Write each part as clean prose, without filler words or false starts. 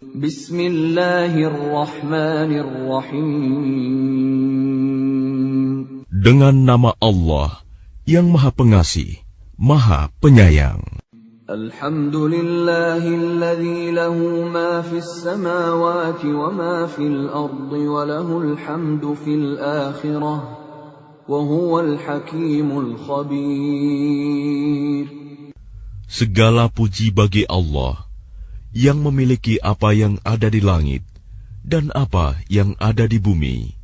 Bismillahirrahmanirrahim. Dengan nama Allah yang Maha Pengasih, Maha Penyayang. Alhamdulillahilladzi lahu ma fis samawati wa ma fil ardi wa lahul hamdu fil akhirah wa huwal hakimul khabir. Segala puji bagi Allah yang memiliki apa yang ada di langit dan apa yang ada di bumi,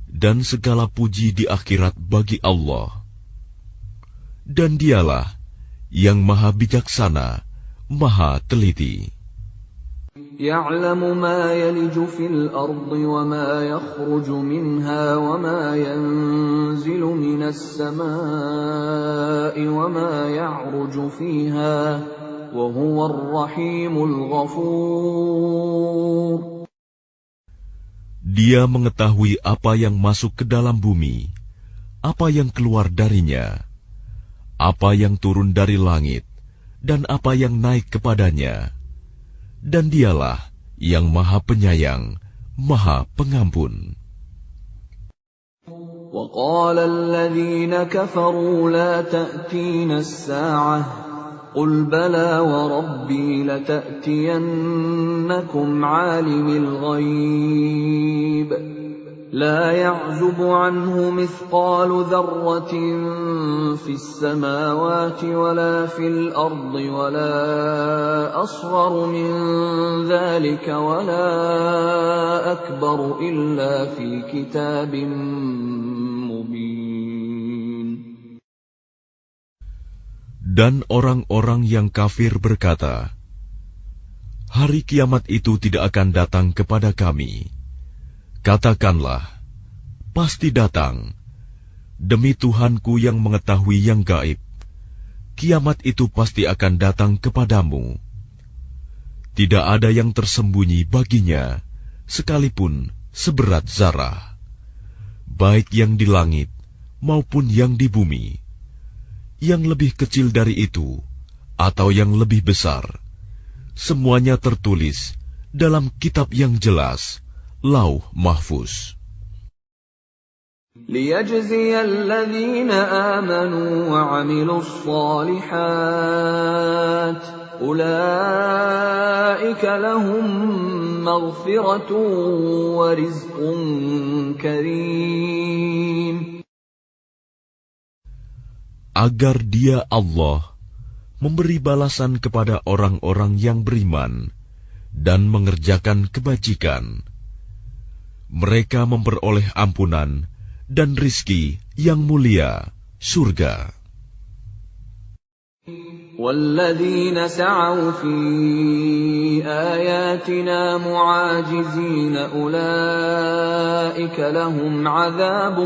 dan segala puji di akhirat bagi Allah. Dan Dialah yang Maha Bijaksana, Maha Teliti. Ya'lamu ma yaliju fil ardi wa ma yakhruju minha wa ma yanzilu minas samaa'i wa ma ya'ruju fiha wa huwar rahimul ghafur. Dia mengetahui apa yang masuk ke dalam bumi, apa yang keluar darinya, apa yang turun dari langit, dan apa yang naik kepadanya. Dan Dialah yang Maha Penyayang, Maha Pengampun. وَقَالَ الَّذِينَ كَفَرُوا لَا تَأْتِينَا السَّاعَةُ قُلْ بَلَى وَرَبِّي لَتَأْتِيَنَّكُمْ عَالِمِ الْغَيْبِ لا يعزب عنه مثقال ذرة في السماوات ولا في الأرض ولا أصغر من ذلك ولا أكبر إلا في كتاب مبين. Dan orang-orang yang kafir berkata, hari kiamat itu tidak akan datang kepada kami. Katakanlah, pasti datang. Demi Tuhanku yang mengetahui yang gaib, kiamat itu pasti akan datang kepadamu. Tidak ada yang tersembunyi baginya, sekalipun seberat zarah, baik yang di langit maupun yang di bumi. Yang lebih kecil dari itu, atau yang lebih besar, semuanya tertulis dalam kitab yang jelas, Lauh Mahfuz. لِيَجْزِيَ الَّذِينَ آمَنُوا وَعَمِلُوا الصَّالِحَاتِ أُولَئِكَ لَهُم مَّغْفِرَةٌ وَرِزْقٌ كَرِيمٌ. Agar Dia Allah memberi balasan kepada orang-orang yang beriman dan mengerjakan kebajikan. Mereka memperoleh ampunan dan rizki yang mulia, surga. وَالَّذِينَ سَعَوْا فِي آيَاتِنَا مُعَاجِزِينَ أُولَئِكَ لَهُمْ عَذَابٌ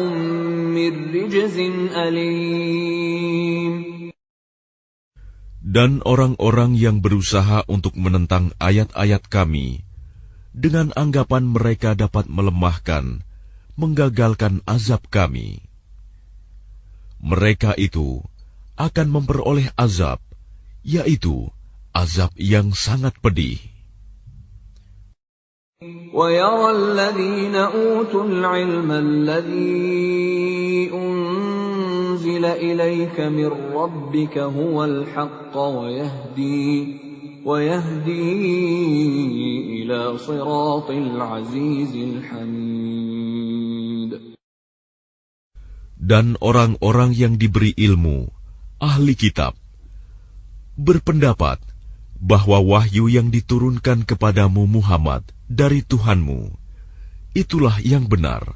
مِّن رِّجْزٍ أَلِيمٌ. Dan orang-orang yang berusaha untuk menentang ayat-ayat Kami, dengan anggapan mereka dapat melemahkan, menggagalkan azab Kami, mereka itu akan memperoleh azab, yaitu azab yang sangat pedih. وَيَرَى الَّذِينَ أُوتُوا الْعِلْمَ الَّذِي أُنزِلَ إِلَيْكَ مِن رَّبِّكَ هُوَ الْحَقَّ وَيَهْدِي إِلَى صِرَاطِ الْعَزِيزِ الْحَمِيدِ. Dan orang-orang yang diberi ilmu, ahli kitab, berpendapat bahwa wahyu yang diturunkan kepadamu Muhammad dari Tuhanmu, itulah yang benar,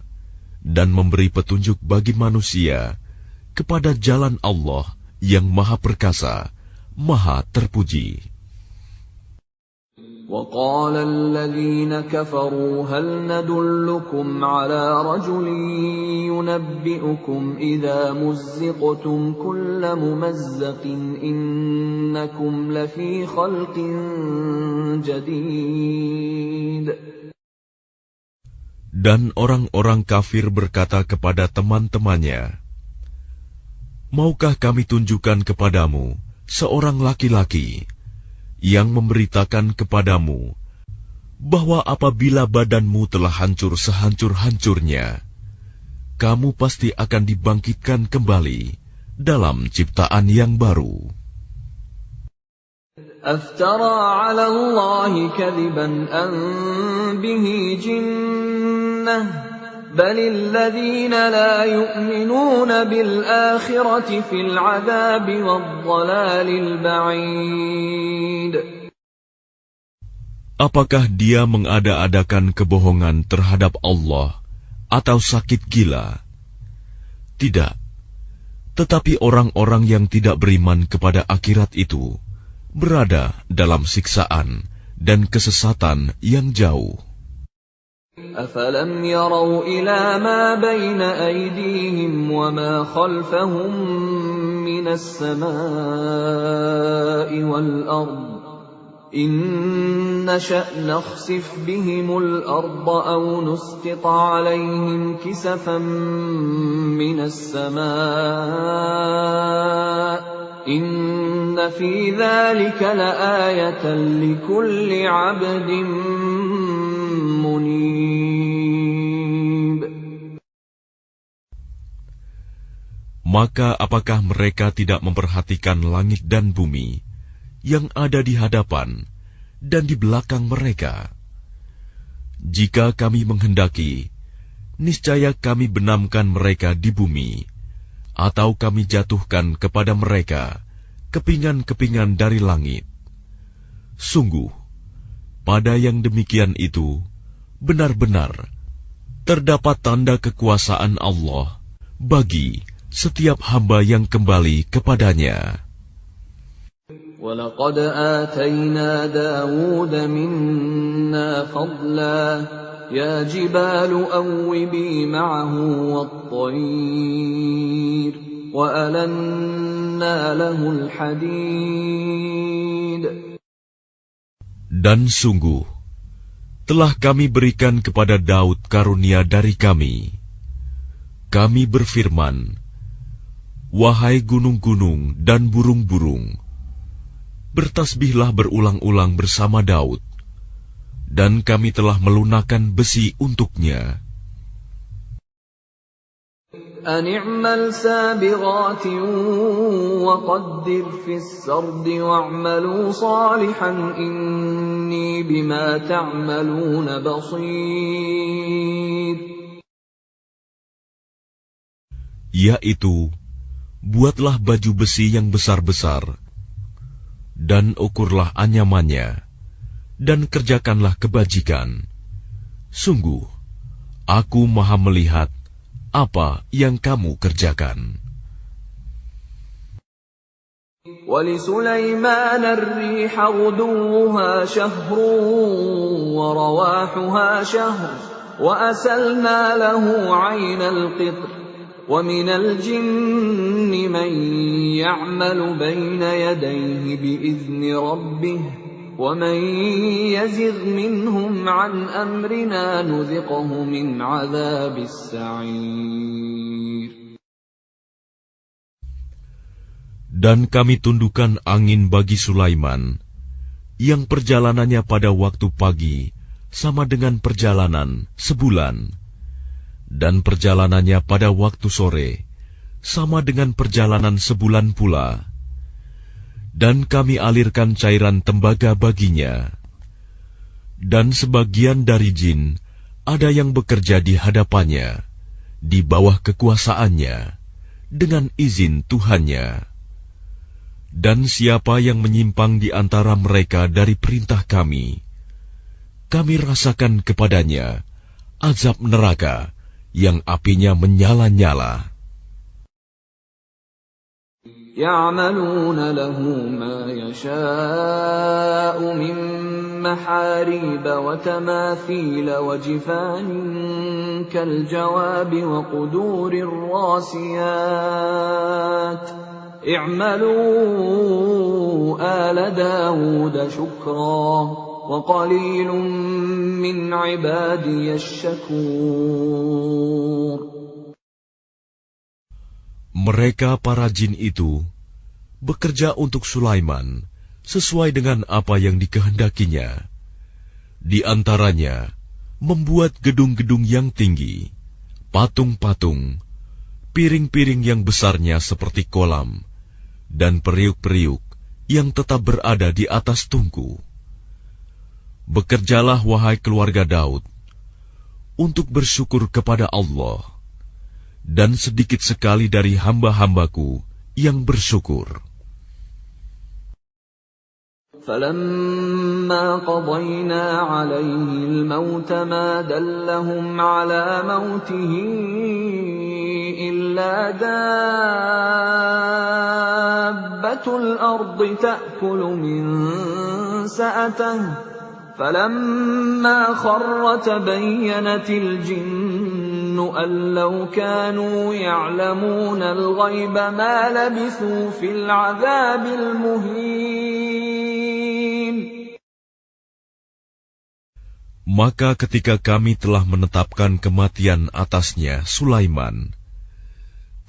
dan memberi petunjuk bagi manusia kepada jalan Allah yang Maha Perkasa, Maha Terpuji. وَقَالَ الَّذِينَ كَفَرُوا هَلْ نَدُلُّكُمْ عَلَى رَجُلٍ يُنَبِّئُكُمْ إِذَا مُزِّقْتُمْ كُلَّ مُمَزَّقٍ إِنَّكُمْ لَفِي خَلْقٍ جَدِيدٍ. Dan orang-orang kafir berkata kepada teman-temannya, maukah kami tunjukkan kepadamu seorang laki-laki yang memberitakan kepadamu bahwa apabila badanmu telah hancur sehancur-hancurnya, kamu pasti akan dibangkitkan kembali dalam ciptaan yang baru. أفترى على الله كذبا أم به جنة بل الذين لا يؤمنون بالآخرة في العذاب والضلال البعيد. Apakah dia mengada-adakan kebohongan terhadap Allah atau sakit gila? Tidak. Tetapi orang-orang yang tidak beriman kepada akhirat itu berada dalam siksaan dan kesesatan yang jauh. أَفَلَمْ يَرَوْا إِلَى مَا بَيْنَ أَيْدِيهِمْ وَمَا خَلْفَهُمْ مِنَ السَّمَاءِ وَالْأَرْضِ إِنْ نَشَأْ نَخْسِفْ بِهِمُ الْأَرْضَ أَوْ نُسْقِطْ عَلَيْهِمْ كِسَفًا مِنَ السَّمَاءِ إِنَّ فِي ذَلِكَ لَآيَةً لِكُلِّ عَبْدٍ munib. Maka apakah mereka tidak memperhatikan langit dan bumi yang ada di hadapan dan di belakang mereka? Jika kami menghendaki, niscaya kami benamkan mereka di bumi, atau kami jatuhkan kepada mereka kepingan-kepingan dari langit. Sungguh, pada yang demikian itu, benar-benar terdapat tanda kekuasaan Allah bagi setiap hamba yang kembali kepadanya. وَلَقَدْ آتَيْنَا دَاوُودَ مِنَّا فَضْلًا يَا جِبَالُ أَوِّبِي مَعَهُ وَالطَّيْرَ وَأَلَنَّا لَهُ الْحَدِيدَ. Dan sungguh, telah kami berikan kepada Daud karunia dari kami. Kami berfirman, wahai gunung-gunung dan burung-burung, bertasbihlah berulang-ulang bersama Daud, dan kami telah melunakkan besi untuknya. أَنِ اعْمَلْ سَابِغَاتٍ وَقَدِّرْ فِي السَّرْدِ وَاعْمَلُوا صَالِحًا إِنِّي بِمَا تَعْمَلُونَ بَصِيرٌ. Yaitu, buatlah baju besi yang besar-besar, dan ukurlah anyamannya, dan kerjakanlah kebajikan. Sungguh, aku maha melihat apa yang kamu kerjakan. وَلِسُلَيْمَانَ الرِّيحَ غُدُوُّهَا شَهْرٌ وَرَوَاحُهَا شَهْرٌ وَأَسَلْنَا لَهُ عَيْنَ الْقِطْرِ وَمِنَ الْجِنِّ مَن يَعْمَلُ بَيْنَ يَدَيْهِ بِإِذْنِ رَبِّهِ وَمَن يَزِغْ مِنْهُمْ عَنْ أَمْرِنَا نُذِقْهُ مِنْ عَذَابِ السَّعِيرِ. Dan kami tundukkan angin bagi Sulaiman, yang perjalanannya pada waktu pagi sama dengan perjalanan sebulan, dan perjalanannya pada waktu sore sama dengan perjalanan sebulan pula. Dan kami alirkan cairan tembaga baginya. Dan sebagian dari jin ada yang bekerja di hadapannya, di bawah kekuasaannya, dengan izin Tuhannya. Dan siapa yang menyimpang di antara mereka dari perintah kami, kami rasakan kepadanya azab neraka yang apinya menyala-nyala. يَعْمَلُونَ لَهُ مَا يَشَاءُ مِن مَّحَارِيبَ وَتَمَاثِيلَ وَجِفَانٍ كَالْجَوَابِ وَقُدُورٍ رَّاسِيَاتٍ اعْمَلُوا آلَ دَاوُودَ شُكْرًا وَقَلِيلٌ مِّنْ عِبَادِيَ الشَّكُورُ. Mereka para jin itu bekerja untuk Sulaiman sesuai dengan apa yang dikehendakinya, Di antaranya membuat gedung-gedung yang tinggi, patung-patung, piring-piring yang besarnya seperti kolam, dan periuk-periuk yang tetap berada di atas tungku. Bekerjalah wahai keluarga Daud, untuk bersyukur kepada Allah, dan sedikit sekali dari hamba-hambaku yang bersyukur. فَلَمَّا قَضَيْنَا عَلَيْهِ الْمَوْتَ مَا دَلَّهُمْ عَلَى مَوْتِهِ إِلَّا دَابَّةُ الْأَرْضِ تَأْكُلُ مِنْ سَأَتَهُ فَلَمَّا خَرَّ تَبَيَّنَتِ الْجِنُّ أَنْ لَوْ كَانُوا يَعْلَمُونَ الْغَيْبَ مَا لَبِثُوا فِي الْعَذَابِ الْمُهِينِ. Maka ketika kami telah menetapkan kematian atasnya Sulaiman,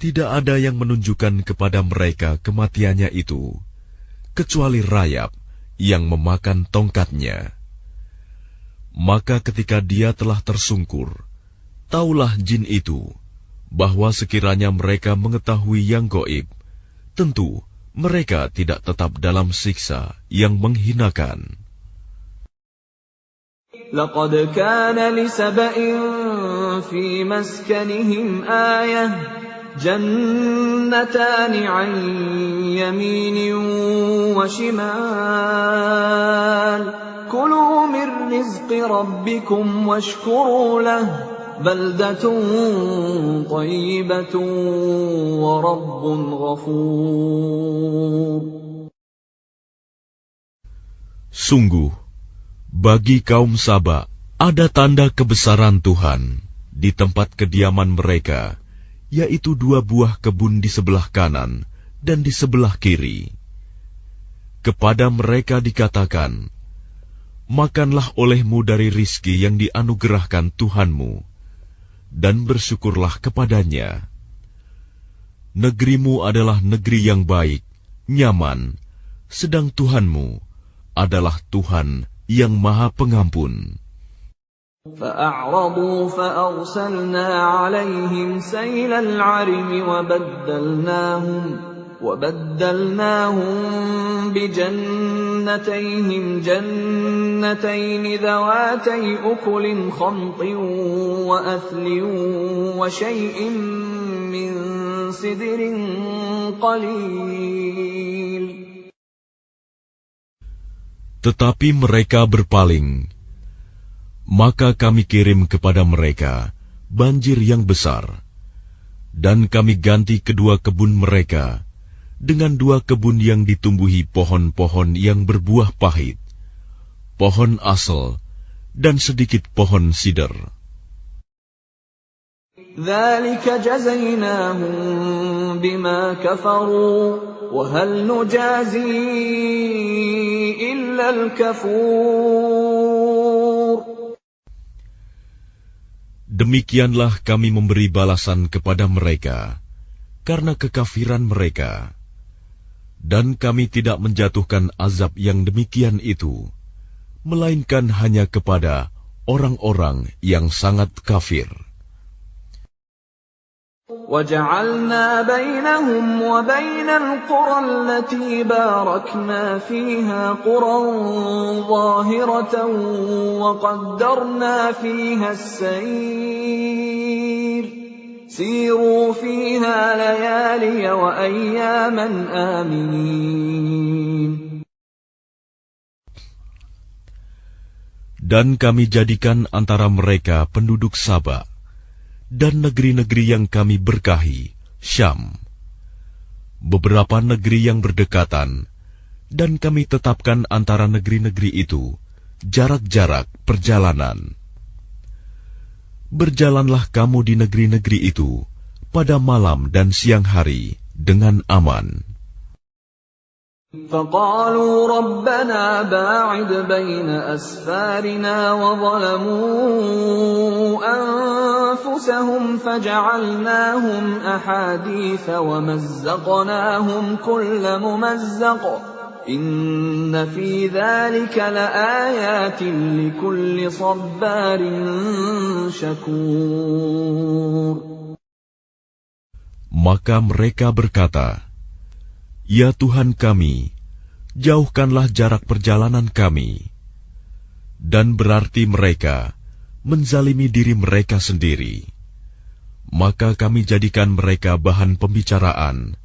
tidak ada yang menunjukkan kepada mereka kematiannya itu, kecuali rayap yang memakan tongkatnya. Maka ketika dia telah tersungkur, taulah jin itu, bahwa sekiranya mereka mengetahui yang gaib, tentu mereka tidak tetap dalam siksa yang menghinakan. لَقَدْ كَانَ لِسَبَإٍ فِي مَسْكَنِهِمْ آيَةٌ جَنَّتَانِ عَنْ يَمِينٍ وَشِمَالٍ كُلُوا مِنْ رِزْقِ رَبِّكُمْ وَاشْكُرُوا لَهُ بَلْدَةٌ طَيِّبَةٌ وَرَبٌّ غَفُورٌ. Sungguh, bagi kaum Saba ada tanda kebesaran Tuhan di tempat kediaman mereka, yaitu 2 buah kebun di sebelah kanan dan di sebelah kiri. Kepada mereka dikatakan, makanlah olehmu dari rizki yang dianugerahkan Tuhanmu, dan bersyukurlah kepadanya. Negerimu adalah negeri yang baik, nyaman, sedang Tuhanmu adalah Tuhan yang Maha Pengampun. فَأَعْرَضُوا فَأَرْسَلْنَا عَلَيْهِمْ سَيْلَ الْعَرِمِ وَبَدَّلْنَاهُمْ بِجَنَّتَيْهِمْ جَنَّتَيْنِ ذَوَاتَيْ أُكُلٍ خَمْطٍ وَأَثْلٍ وَشَيْءٍ مِّن سِدْرٍ قَلِيلٍ. Tetapi mereka berpaling, maka kami kirim kepada mereka banjir yang besar, dan kami ganti kedua kebun mereka dengan 2 kebun yang ditumbuhi pohon-pohon yang berbuah pahit, pohon asel, dan sedikit pohon sider. ذَلِكَ جَزَيْنَاهُمْ بِمَا كَفَرُوا وَهَلْ نُجَازِي إِلَّا الْكَفُورَ. Demikianlah kami memberi balasan kepada mereka karena kekafiran mereka, dan kami tidak menjatuhkan azab yang demikian itu, melainkan hanya kepada orang-orang yang sangat kafir. وَجَعَلْنَا بَيْنَهُمْ وَبَيْنَ الْقُرَى الَّتِي بَارَكْنَا فِيهَا قُرًى ظَاهِرَةً وَقَدَّرْنَا فِيهَا السَّيْرَ سِيرُوا فِيهَا لَيَالِيَ وَأَيَّامًا آمِنِينَ. Dan kami jadikan antara mereka penduduk Saba dan negeri-negeri yang kami berkahi, Syam, beberapa negeri yang berdekatan, dan kami tetapkan antara negeri-negeri itu jarak-jarak perjalanan. Berjalanlah kamu di negeri-negeri itu pada malam dan siang hari dengan aman. فَقَالُوا رَبَّنَا بَاعِدْ بَيْنَ أَسْفَارِنَا وَظَلَمُوا أَنفُسَهُمْ فَجَعَلْنَاهُمْ أَحَادِيثَ وَمَزَّقْنَاهُمْ كُلَّ مُمَزَّقٍ إِنَّ فِي ذَلِكَ لَآيَاتٍ لِكُلِّ صَبَّارٍ شَكُورٍ. Maka mereka berkata, "Ya Tuhan kami, jauhkanlah jarak perjalanan kami." Dan berarti mereka menzalimi diri mereka sendiri. Maka kami jadikan mereka bahan pembicaraan,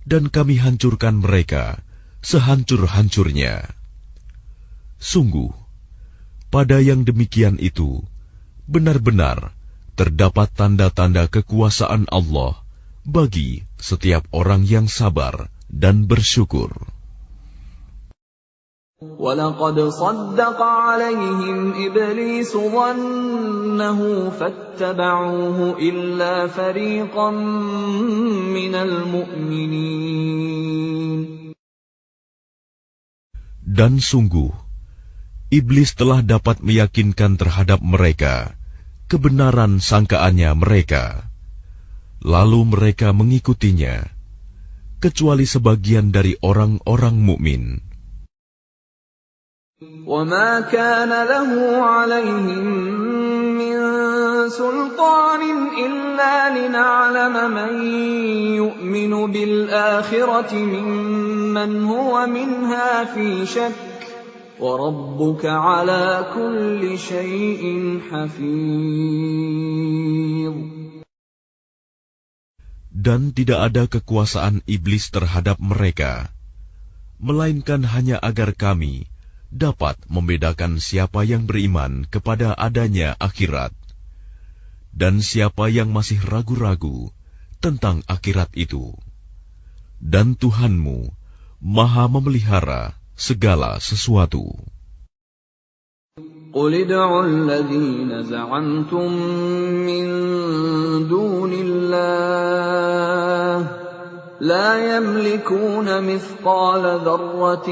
dan kami hancurkan mereka sehancur-hancurnya. Sungguh, pada yang demikian itu, benar-benar terdapat tanda-tanda kekuasaan Allah bagi setiap orang yang sabar dan bersyukur. وَلَقَدْ صَدَّقَ عَلَيْهِمْ إِبْلِيسُ ظَنَّهُ فَاتَّبَعُوهُ إِلَّا فَرِيقًا مِّنَ الْمُؤْمِنِينَ. Dan sungguh, iblis telah dapat meyakinkan terhadap mereka kebenaran sangkaannya mereka, lalu mereka mengikutinya, kecuali sebagian dari orang-orang mukmin. وَمَا كَانَ لَهُ عَلَيْهِم مِّن سُلْطَانٍ إِلَّا لِنَعْلَمَ مَن يُؤْمِنُ بِالْآخِرَةِ مِمَّنْ هُوَ مِنْهَا فِي شَكٍّ وَرَبُّكَ عَلَىٰ كُلِّ شَيْءٍ حَفِيظٌ. Dan tidak ada kekuasaan iblis terhadap mereka, melainkan hanya agar kami dapat membedakan siapa yang beriman kepada adanya akhirat, dan siapa yang masih ragu-ragu tentang akhirat itu. Dan Tuhanmu Maha memelihara segala sesuatu. قُلِ ادْعُوا الَّذِينَ زَعَمْتُم مِّن دُونِ اللَّهِ لَا يَمْلِكُونَ مِثْقَالَ ذَرَّةٍ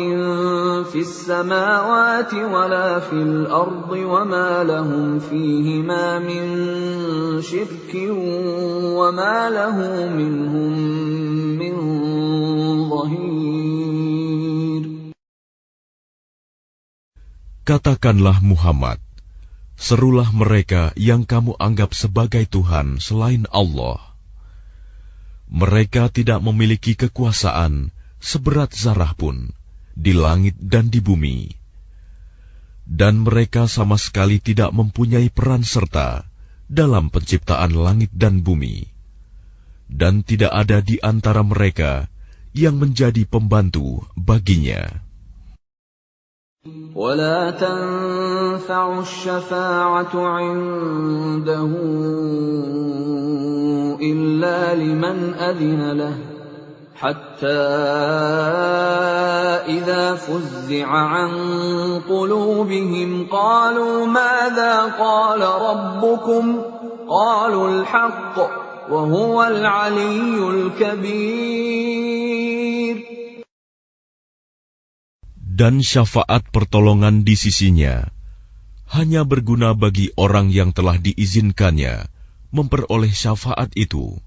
فِي السَّمَاوَاتِ وَلَا فِي الْأَرْضِ وَمَا لَهُمْ فِيهِمَا مِن شِرْكٍ وَمَا لَهُ مِنْهُم مِّن ظَهِيرٍ. Katakanlah Muhammad, serulah mereka yang kamu anggap sebagai Tuhan selain Allah. Mereka tidak memiliki kekuasaan seberat zarah pun di langit dan di bumi, dan mereka sama sekali tidak mempunyai peran serta dalam penciptaan langit dan bumi, dan tidak ada di antara mereka yang menjadi pembantu baginya. وَلَا تَنفَعُ الشَّفَاعَةُ عِندَهُ إِلَّا لِمَنْ أَذِنَ لَهُ حَتَّى إِذَا فُزِّعَ عَنْ قُلُوبِهِمْ قَالُوا مَاذَا قَالَ رَبُّكُمْ قَالُوا الْحَقَّ وَهُوَ الْعَلِيُّ الْكَبِيرُ. Dan syafaat pertolongan di sisinya hanya berguna bagi orang yang telah diizinkannya memperoleh syafaat itu,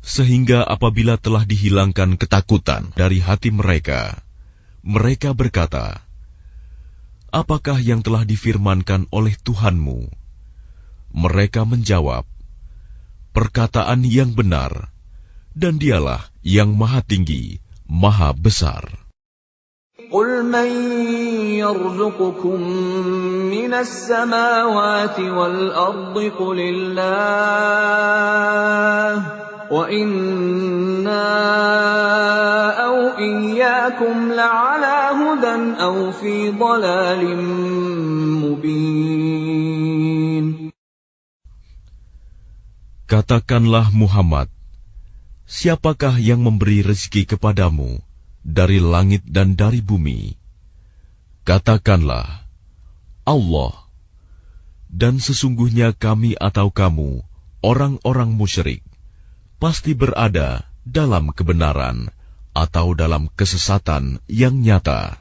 sehingga apabila telah dihilangkan ketakutan dari hati mereka, mereka berkata, "Apakah yang telah difirmankan oleh Tuhanmu?" Mereka menjawab, "Perkataan yang benar, dan Dialah yang Maha Tinggi, Maha Besar." قُلْ مَن يَرْزُقُكُم مِّنَ السَّمَاوَاتِ وَالْأَرْضِ قُلِ اللَّهُ وَإِنَّا أَوْ إِيَّاكُمْ لَعَلَىٰ هُدًى أَوْ فِي ضَلَالٍ مُّبِينٍ. Katakanlah Muhammad, siapakah yang memberi rezeki kepadamu dari langit dan dari bumi? Katakanlah, Allah. Dan sesungguhnya kami atau kamu, orang-orang musyrik, pasti berada dalam kebenaran atau dalam kesesatan yang nyata.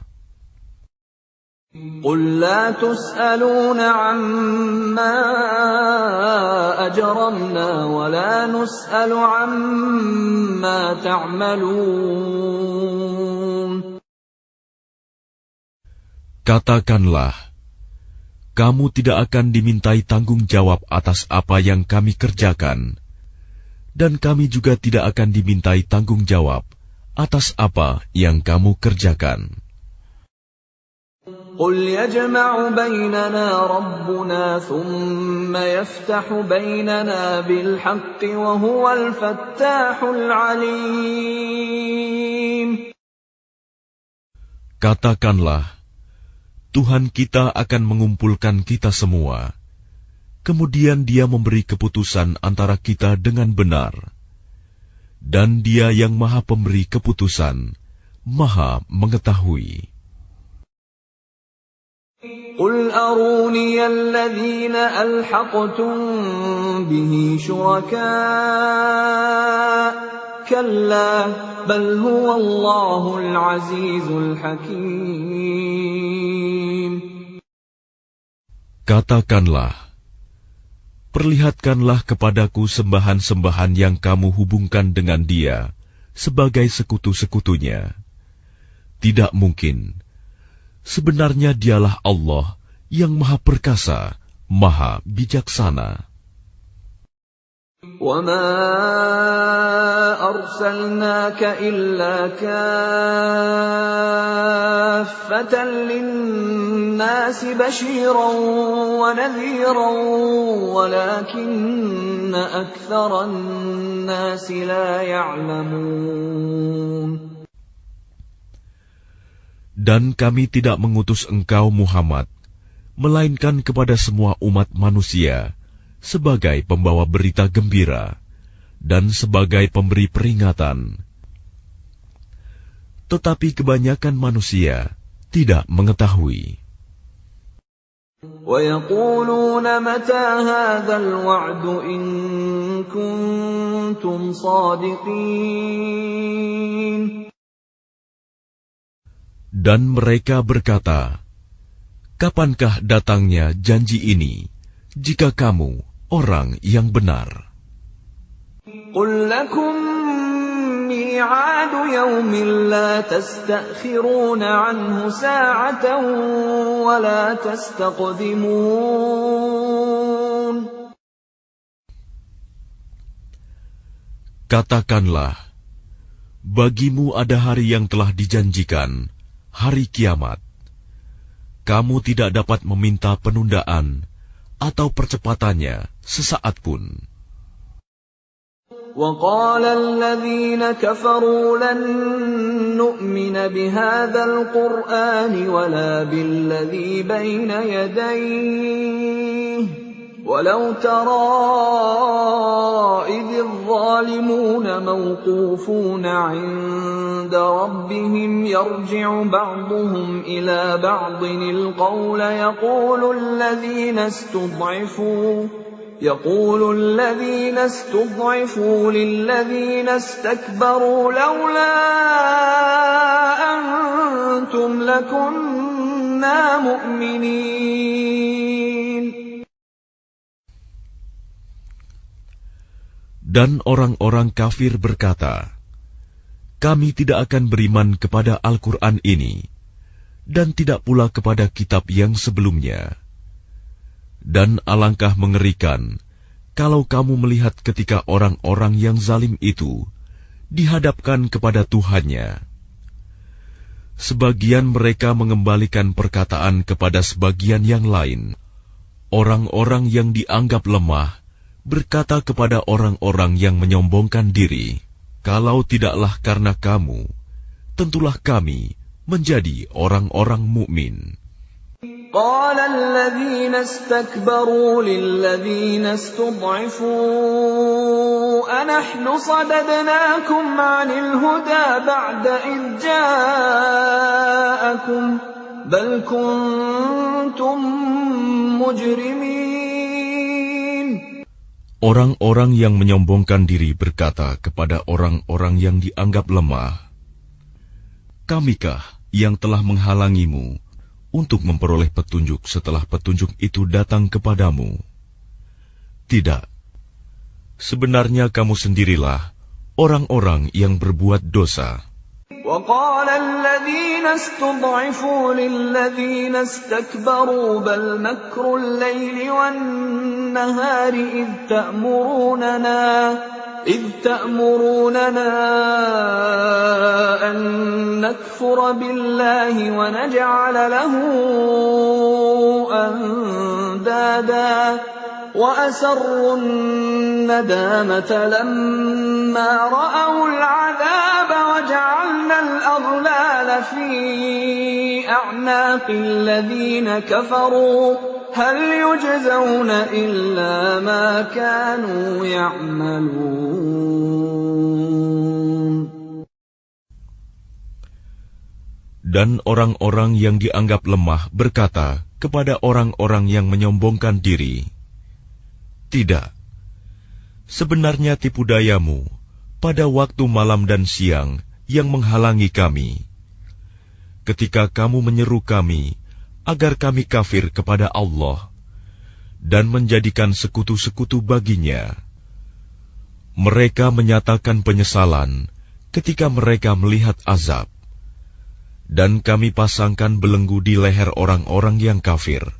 قُل لَّا تُسْأَلُونَ عَمَّا أَجْرَمْنَا وَلَا نُسْأَلُ عَمَّا تَعْمَلُونَ. Katakanlah, kamu tidak akan dimintai tanggung jawab atas apa yang kami kerjakan, dan kami juga tidak akan dimintai tanggung jawab atas apa yang kamu kerjakan. قل يجمع بيننا ربنا ثم يفتح بيننا بالحق وهو الفتاح العليم. Katakanlah, Tuhan kita akan mengumpulkan kita semua, kemudian Dia memberi keputusan antara kita dengan benar, dan Dia yang Maha Pemberi keputusan, Maha Mengetahui. قل أروني الذين ألحقتم به شركاء كلا بل هو الله العزيز الحكيم. Katakanlah, perlihatkanlah kepadaku sembahan-sembahan yang kamu hubungkan dengan Dia sebagai sekutu-sekutunya. Tidak mungkin. Sebenarnya Dialah Allah yang Maha Perkasa, Maha Bijaksana. وَمَا أَرْسَلْنَاكَ إِلَّا كَافَّةً لِلنَّاسِ بَشِيرًا وَنَذِيرًا وَلَكِنَّ أَكْثَرَ النَّاسِ لَا يَعْلَمُونَ. Dan kami tidak mengutus engkau Muhammad, melainkan kepada semua umat manusia, sebagai pembawa berita gembira, dan sebagai pemberi peringatan. Tetapi kebanyakan manusia tidak mengetahui. وَيَقُولُونَ مَتَى هَذَا الْوَعْدُ إِن كُنتُمْ صَادِقِينَ. Dan mereka berkata, kapankah datangnya janji ini, jika kamu orang yang benar? قُل لَّكُم مِّيعَادُ يَوْمٍ لَّا تَسْتَأْخِرُونَ عَنْهُ سَاعَةً وَلَا تَسْتَقْدِمُونَ. Katakanlah, bagimu ada hari yang telah dijanjikan, hari kiamat. Kamu tidak dapat meminta penundaan atau percepatannya sesaat pun. وَقَالَ الَّذِينَ كَفَرُوا لَن نُّؤْمِنَ بِهَذَا الْقُرْآنِ وَلَا بِالَّذِي بَيْنَ يَدَيْهِ وَلَوْ تَرَىٰ إِذِ الظَّالِمُونَ موقوفون عند ربهم يرجع بعضهم إلى بعض القول يقول الذين استضعفوا للذين استكبروا لولا أنتم لكنا مؤمنين. Dan orang-orang kafir berkata, kami tidak akan beriman kepada Al-Quran ini, dan tidak pula kepada kitab yang sebelumnya. Dan alangkah mengerikan, kalau kamu melihat ketika orang-orang yang zalim itu dihadapkan kepada Tuhannya. Sebagian mereka mengembalikan perkataan kepada sebagian yang lain. Orang-orang yang dianggap lemah berkata kepada orang-orang yang menyombongkan diri, kalau tidaklah karena kamu, tentulah kami menjadi orang-orang mukmin. قال الذين استكبروا للذين استضعفوا أنحن صددناكم عن الهدى بعد إذ جاءكم بل كنتم مجرمين. Orang-orang yang menyombongkan diri berkata kepada orang-orang yang dianggap lemah, kamikah yang telah menghalangimu untuk memperoleh petunjuk setelah petunjuk itu datang kepadamu? Tidak. Sebenarnya kamu sendirilah orang-orang yang berbuat dosa. وقال الذين استضعفوا للذين استكبروا بل مكر الليل والنهار إذ تأمروننا أن نكفر بالله ونجعل له أندادا وأسروا الندامة لما رأوا العذاب وجعلنا الأغلال في أعناق الذين كفروا هل يجزون إلا ما كانوا يعملون. Dan orang-orang yang dianggap lemah berkata kepada orang-orang yang menyombongkan diri, "Tidak, sebenarnya tipu dayamu pada waktu malam dan siang yang menghalangi kami. Ketika kamu menyeru kami agar kami kafir kepada Allah dan menjadikan sekutu-sekutu baginya, mereka menyatakan penyesalan ketika mereka melihat azab. Dan kami pasangkan belenggu di leher orang-orang yang kafir.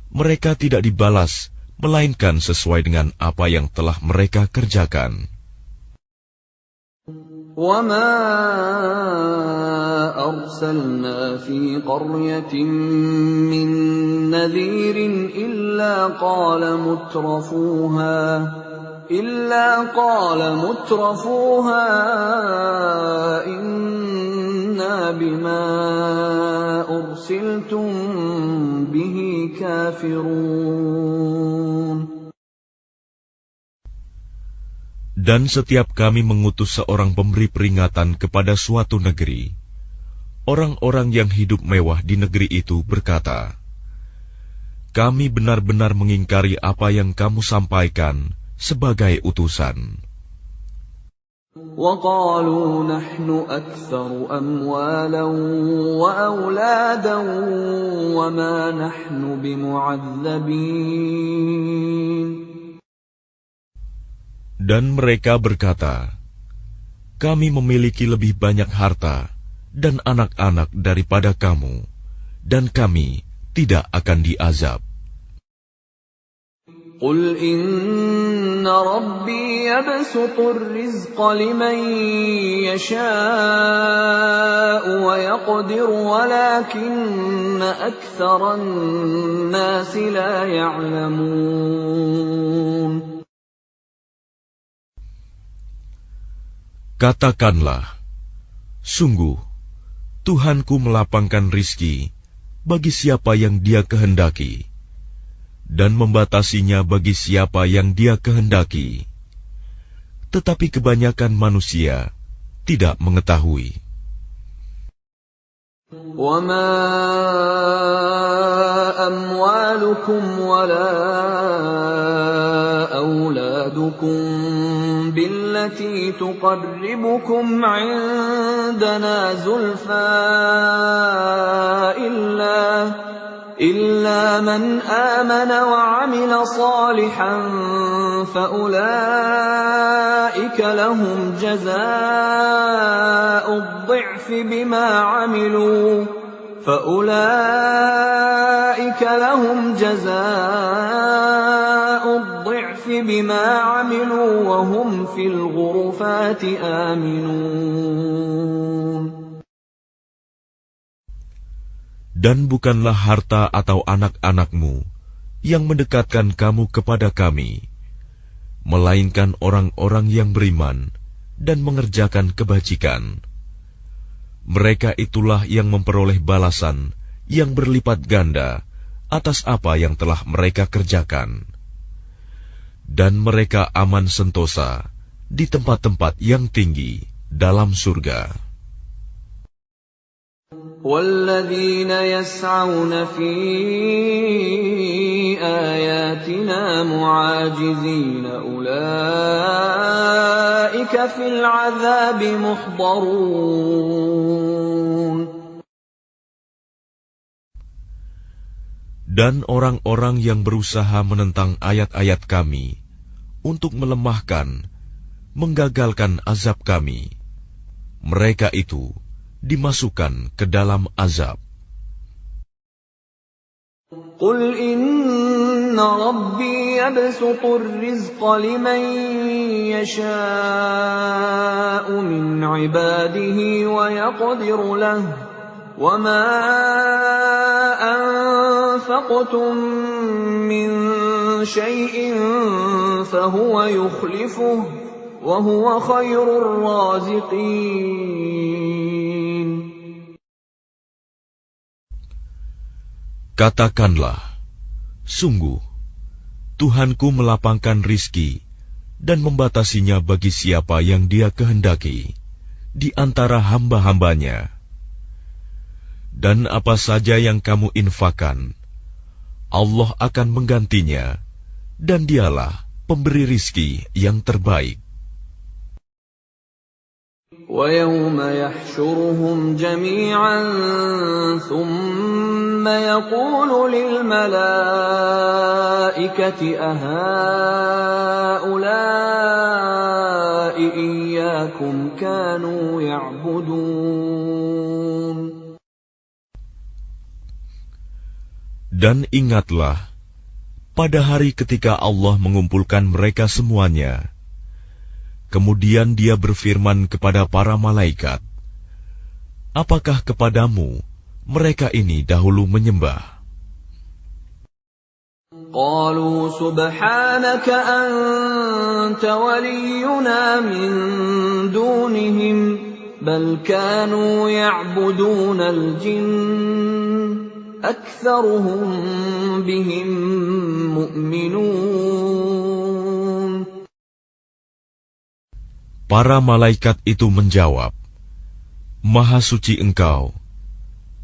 Mereka tidak dibalas, melainkan sesuai dengan apa yang telah mereka kerjakan." وَمَا أَرْسَلْنَا فِي قَرْيَةٍ مِّن نَّذِيرٍ إِلَّا قَالَ مُتْرَفُوهَا إِنَّا بِمَا أُرْسِلْتُم بِهِ كَافِرُونَ. Dan setiap kami mengutus seorang pemberi peringatan kepada suatu negeri, orang-orang yang hidup mewah di negeri itu berkata, "Kami benar-benar mengingkari apa yang kamu sampaikan sebagai utusan." وَقَالُوا نَحْنُ أَكْثَرُ أَمْوَالًا وَأَوْلَادًا وَمَا نَحْنُ بِمُعَذَّبِينَ. Dan mereka berkata, "Kami memiliki lebih banyak harta dan anak-anak daripada kamu, dan kami tidak akan diazab." قُلْ إِنَّ رَبِّي يَبْسُطُ الرِّزْقَ لِمَن يَشَاءُ وَيَقْدِرُ وَلَكِنَّ أَكْثَرَ النَّاسِ لَا يَعْلَمُونَ. Katakanlah, sungguh, Tuhanku melapangkan rizki bagi siapa yang Dia kehendaki, dan membatasinya bagi siapa yang Dia kehendaki. Tetapi kebanyakan manusia tidak mengetahui. وَمَا أَمْوَالُكُمْ وَلَا أَوْلَادُكُمْ بِالَّتِي تُقَرِّبُكُمْ عِندَنَا زُلْفَىٰ إِلَّا مَنْ آمَنَ وَعَمِلَ صَالِحًا فَأُولَٰئِكَ لَهُمْ جَزَاءُ الضِّعْفِ بِمَا عَمِلُوا وَهُمْ فِي الْغُرُفَاتِ آمِنُونَ. Dan bukanlah harta atau anak-anakmu yang mendekatkan kamu kepada kami, melainkan orang-orang yang beriman dan mengerjakan kebajikan. Mereka itulah yang memperoleh balasan yang berlipat ganda atas apa yang telah mereka kerjakan. Dan mereka aman sentosa di tempat-tempat yang tinggi dalam surga. وَالَّذِينَ يَسْعَوْنَ فِي آيَاتِنَا مُعَاجِزِينَ أُولَٰئِكَ فِي الْعَذَابِ مُحْضَرُونَ. Dan orang-orang yang berusaha menentang ayat-ayat kami untuk melemahkan, menggagalkan azab kami, mereka itu dimasukkan ke dalam azab. Qul inna rabbi yabsutur rizqa liman yasha'u min ibadihi wa yaqdiru lahu wa ma anfaqtum min shay'in fahuwa yukhlifuhu wa huwa khairur raziqin. Katakanlah, sungguh, Tuhanku melapangkan rizki dan membatasinya bagi siapa yang Dia kehendaki di antara hamba-hambanya. Dan apa saja yang kamu infakkan, Allah akan menggantinya, dan Dialah pemberi rizki yang terbaik. وَيَوْمَ يَحْشُرُهُمْ جَمِيعًا ثُمَّ يَقُولُ لِلْمَلَائِكَةِ أَهَؤُلَاءِ إِيَّاكُمْ كَانُوا يَعْبُدُونَ. Dan ingatlah, pada hari ketika Allah mengumpulkan mereka semuanya, kemudian Dia berfirman kepada para malaikat, apakah kepadamu mereka ini dahulu menyembah? قالوا سبحانك أنت ولينا من دونهم بل كانوا يعبدون الجن أكثرهم بهم مؤمنون. Para malaikat itu menjawab, Maha suci Engkau,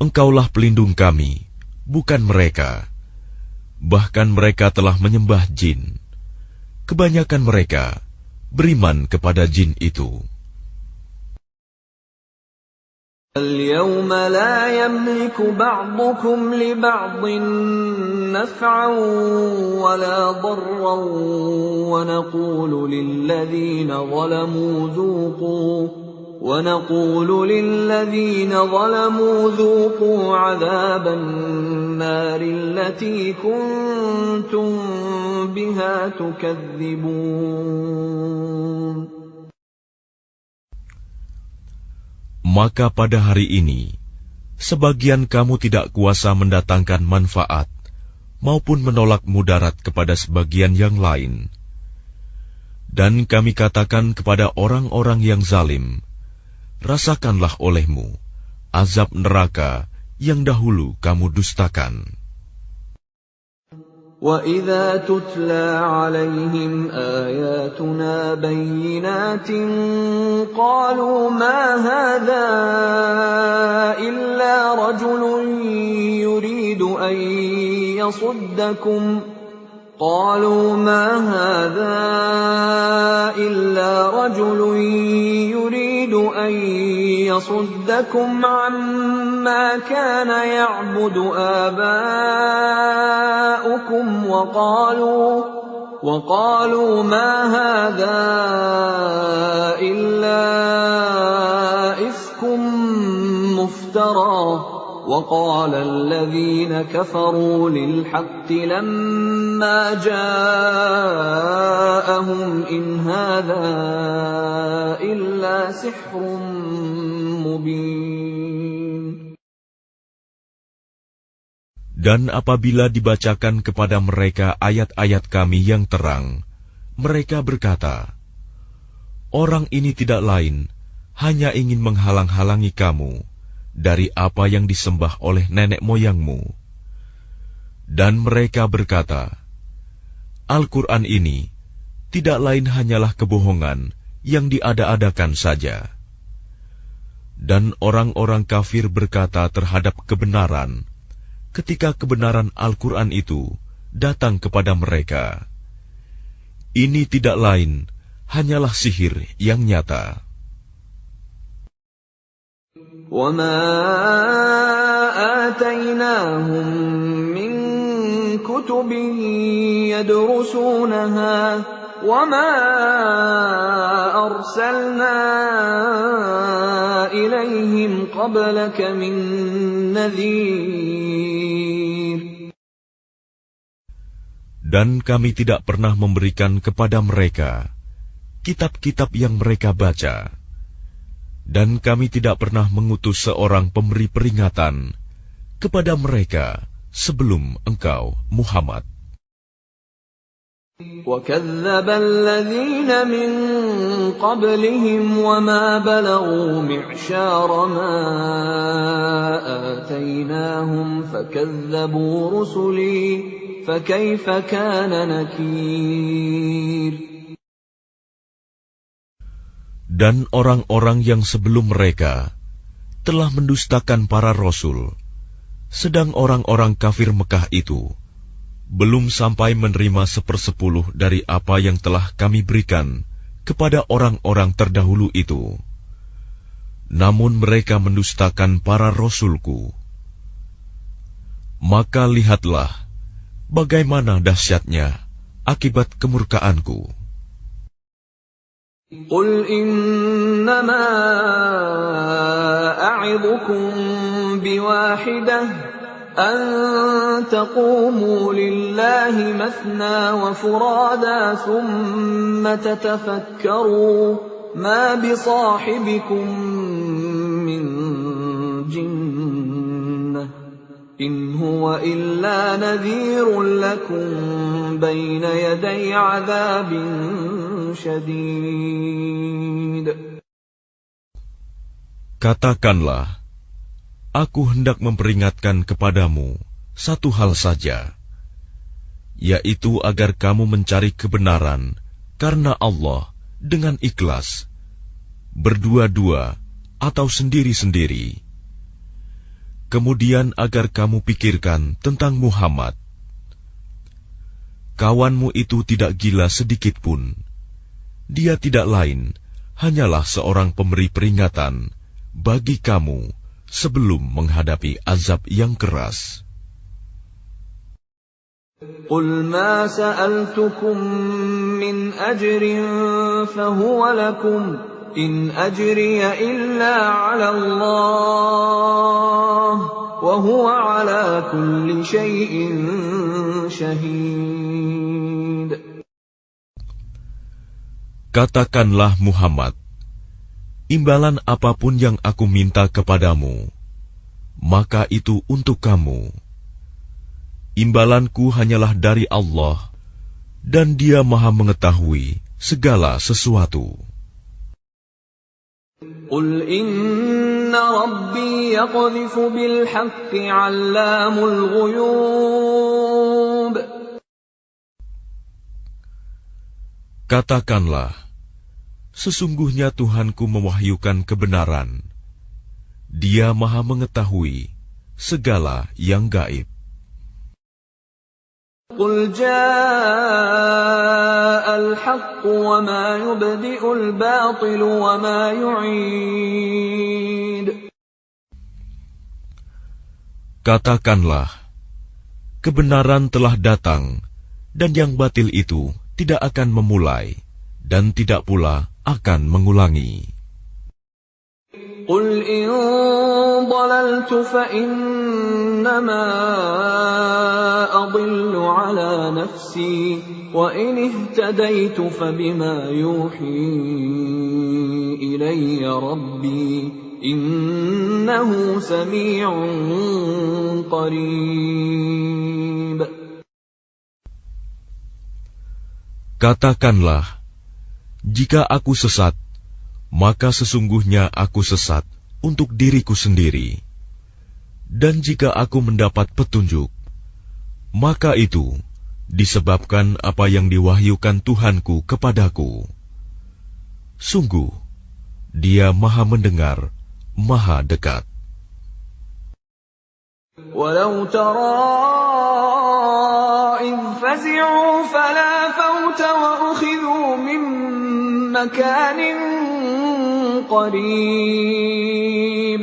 Engkaulah pelindung kami, bukan mereka. Bahkan mereka telah menyembah jin. Kebanyakan mereka beriman kepada jin itu. اليوم لا يملك بعضكم لبعض نفعا ولا ضرا ونقول للذين ظلموا ذوقوا عذاب النار التي كنتم بها تكذبون. Maka pada hari ini, sebagian kamu tidak kuasa mendatangkan manfaat maupun menolak mudarat kepada sebagian yang lain. Dan kami katakan kepada orang-orang yang zalim, rasakanlah olehmu azab neraka yang dahulu kamu dustakan. وَإِذَا تُتْلَى عَلَيْهِمْ آيَاتُنَا بَيِّنَاتٍ قَالُوا مَا هَذَا إِلَّا رَجُلٌ يُرِيدُ أَن يَصُدَّكُمْ عَمَّا كَانَ يَعْبُدُ آبَاؤُكُمْ وَقَالُوا مَا هَذَا إِلَّا إِفْكٌ مُفْتَرًى وَقَالَ الَّذِينَ كَفَرُوا لِلْحَقِّ لَمَّا جَاءَهُمْ إِنْ هَذَا إِلَّا سِحْرٌ مُبِينٌ. Dan apabila dibacakan kepada mereka ayat-ayat kami yang terang, mereka berkata, orang ini tidak lain, hanya ingin menghalang-halangi kamu dari apa yang disembah oleh nenek moyangmu. Dan mereka berkata, Al-Quran ini tidak lain hanyalah kebohongan yang diada-adakan saja. Dan orang-orang kafir berkata terhadap kebenaran, ketika kebenaran Al-Quran itu datang kepada mereka, ini tidak lain hanyalah sihir yang nyata. وَمَا آتَيْنَاهُمْ مِنْ كُتُبٍ يَدْرُسُونَهَا وَمَا أَرْسَلْنَا إِلَيْهِمْ قَبْلَكَ مِن نَّذِيرٍ. Dan kami tidak pernah memberikan kepada mereka kitab-kitab yang mereka baca, dan kami tidak pernah mengutus seorang pemberi peringatan kepada mereka sebelum engkau, Muhammad. وَكَذَّبَ الَّذِينَ مِن قَبْلِهِمْ وَمَا بَلَغُوا مِعْشَارَ مَا آتَيْنَاهُمْ فَكَذَّبُوا رُسُلِي فَكَيْفَ كَانَ نَكِيرِ. Dan orang-orang yang sebelum mereka telah mendustakan para rasul, sedang orang-orang kafir Mekah itu belum sampai menerima 1/10 dari apa yang telah kami berikan kepada orang-orang terdahulu itu. Namun mereka mendustakan para rasulku. Maka lihatlah bagaimana dahsyatnya akibat kemurkaanku. قُلْ إِنَّمَا أَعِظُكُم بِوَاحِدَةٍ أَن تَقُومُوا لِلَّهِ مَثْنَىٰ وَفُرَادَىٰ ثُمَّ تَتَفَكَّرُوا مَا بِصَاحِبِكُم مِّن جِنَّةٍ إِنْ هُوَ إِلَّا نَذِيرٌ لَّكُم بَيْنَ يَدَيْ عَذَابٍ شَدِيدٍ. Katakanlah, aku hendak memperingatkan kepadamu satu hal saja, yaitu agar kamu mencari kebenaran karena Allah dengan ikhlas, berdua-dua atau sendiri-sendiri. Kemudian agar kamu pikirkan tentang Muhammad. Kawanmu itu tidak gila sedikit pun. Dia tidak lain, hanyalah seorang pemberi peringatan bagi kamu sebelum menghadapi azab yang keras. قُلْ مَا سَأَلْتُكُم مِّنْ أَجْرٍ فَهُوَ لَكُمْ إِنْ أَجْرِيَ إِلَّا عَلَى اللَّهِ وَهُوَ عَلَى كُلِّ شَيْءٍ شَهِيدٌ. Katakanlah Muhammad, imbalan apapun yang aku minta kepadamu, maka itu untuk kamu. Imbalanku hanyalah dari Allah, dan Dia Maha mengetahui segala sesuatu. قُلْ إِنَّ رَبِّي يَقْذِفُ بِالْحَقِّ عَلَّامُ الْغُيُوبِ. Katakanlah, sesungguhnya Tuhanku mewahyukan kebenaran. Dia Maha mengetahui segala yang gaib. قُلْ جَاءَ الْحَقُّ وَمَا يُبْدِئُ الْبَاطِلُ وَمَا يُعِيدُ. Katakanlah, kebenaran telah datang, dan yang batil itu tidak akan memulai, dan tidak pula akan mengulangi. قُلْ إِن ضَلَلْتُ فَإِنَّمَا أَضِلُّ عَلَى نَفْسِي وَإِنِ اهْتَدَيْتُ فَبِمَا يُوحِي إِلَيَّ رَبِّي إِنَّهُ سَمِيعٌ قَرِيبٌ. Katakanlah, jika aku sesat, maka sesungguhnya aku sesat untuk diriku sendiri. Dan jika aku mendapat petunjuk, maka itu disebabkan apa yang diwahyukan Tuhanku kepadaku. Sungguh, Dia Maha mendengar, Maha dekat. وَلَوْ تَرَىٰ إِذْ فَزِعُوا فَلَا فَوْتَ وَأُخِذُوا مِن مَّكَانٍ قَرِيبٍ.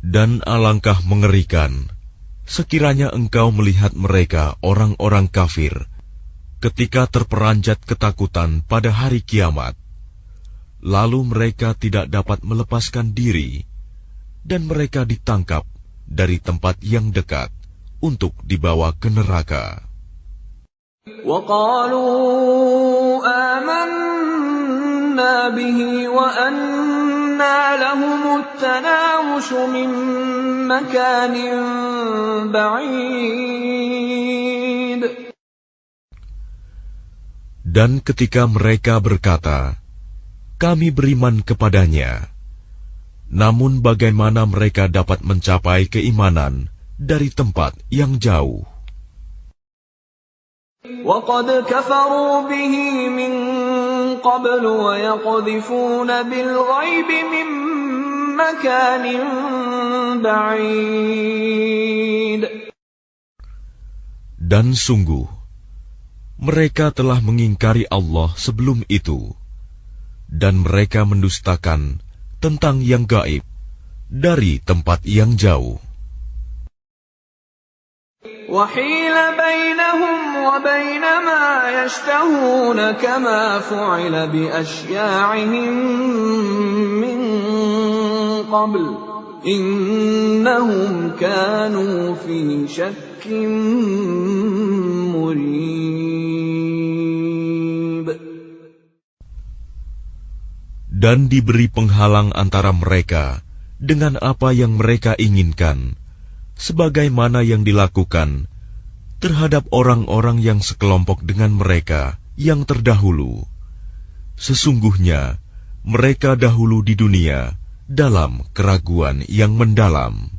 Dan alangkah mengerikan sekiranya engkau melihat mereka orang-orang kafir ketika terperanjat ketakutan pada hari kiamat, lalu mereka tidak dapat melepaskan diri, dan mereka ditangkap dari tempat yang dekat untuk dibawa ke neraka. وَقَالُوا آمَنَّا بِهِ وَأَنَّى لَهُمُ التَّنَاوُشُ مِنْ مَكَانٍ بَعِيدٍ. Dan ketika mereka berkata, kami beriman kepadanya, namun bagaimana mereka dapat mencapai keimanan dari tempat yang jauh? وَقَدْ كَفَرُوا بِهِ مِنْ قَبْلُ وَيَقْذِفُونَ بِالْغَيْبِ مِنْ مَكَانٍ بَعِيدٍ. Dan sungguh, mereka telah mengingkari Allah sebelum itu, dan mereka mendustakan tentang yang gaib dari tempat yang jauh. وَحِيلَ بَيْنَهُمْ وَبَيْنَ مَا يَشْتَهُونَ كَمَا فُعِلَ بِأَشْيَاعِهِمْ مِنْ قَبْلُ إِنَّهُمْ كَانُوا فِي شَكٍّ مُرِيبٍ. Dan diberi penghalang antara mereka dengan apa yang mereka inginkan, sebagaimana yang dilakukan terhadap orang-orang yang sekelompok dengan mereka yang terdahulu. Sesungguhnya mereka dahulu di dunia dalam keraguan yang mendalam.